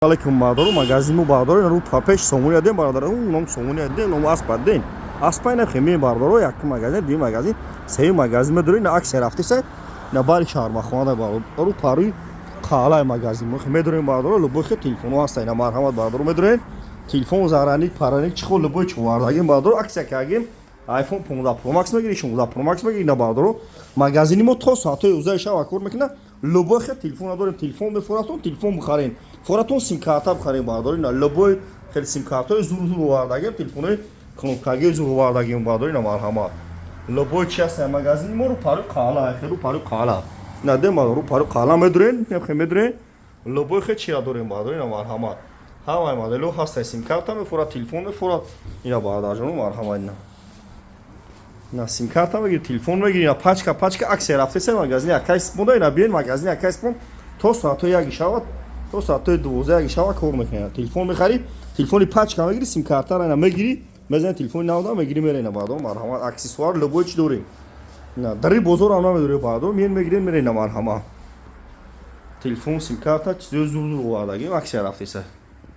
Alaikum bardor magazin bardor ru papesh somuni de bardor nom somuni de nom aspa den aspa ina khemi bardor yak magazin di magazin sey magazin me durin akser hafte se na bari sharma khona bardor ru paru khala magazin me durin bardor lo bo khe telefon wasta ina marhamat bardor me durin telefon zarani parani chkhol lo bo chwardagin bardor aksa kagim iPhone 15 Pro Max megiri 16 Pro Max megiri na bardor magazini mo to saat uzay shav akor mekna lo bo khe telefon dor telefon be foraton telefon bkharin Foraton sim karta bxarem bardori na loboy khel sim karta zur vardagim telefoni knopkagi zur vardagim bardori na marhamat loboy chas magazin mo ru paru khala khelu paru khala na de ma ru paru khala medren ne khemedre loboy khe chia dorem bardori na marhamat ha ma modelo hasta sim karta me fora telefon me fora ina bardajonu marhamat na sim karta me telefon me gina pachka akser afte se magazin akais moda ina bien magazin akais pon to saato yagi shavat تو ساعت 12 شب کار میکنه تلفن میخری تلفنی پچ کم میگیری سیم کارت را نمیگیری مثلا تلفن ناودا میگیری میره نه بعدو مرحمت اکسسوار لبوچ دوریم نه دری بزرگ آنها میدوره بعدو میان میگیرین میره نه مرحمت تلفن سیم کارت چیز زور زور وادگی اکسر رفتیسه